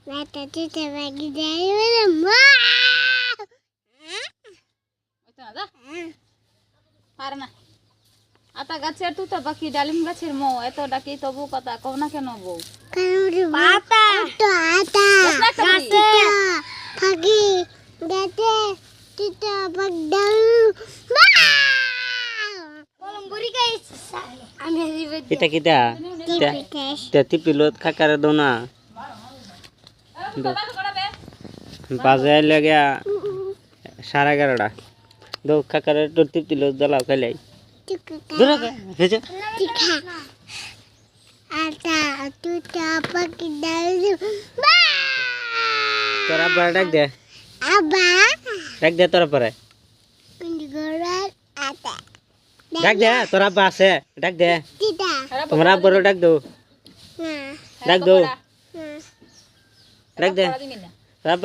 Mata tuta bagi dari mana? ওইতো না যা পারে না আতা গাছের তুতা পাখি ডালিম গাছের মৌ এত ডাকি তবু কথা কও না কেন বউ Pata. Itu ada. Gase. Pagi. Gate. Tuta bagdal. Kolom buri guys. Ami ribet. এটা কিটা Tipites. তেতি পিলত খাকারে দো না বাজে লাগে 11:30 দো খাকারে টতি পিলত জ্বালাও খাইলাই Tuka. দূরে ভেজে Tika. Ada. Tuta bagdal. তোরা বড় ডাক দে Aba. ডাক দে তোরা পরে Pendigoran ada. ডাক দে তোরা বাসে ডাক দে Tidak. তোমরা বড় ডাক দো Nah. ডাক দো Nah. ডাক দে দিবি না তোরা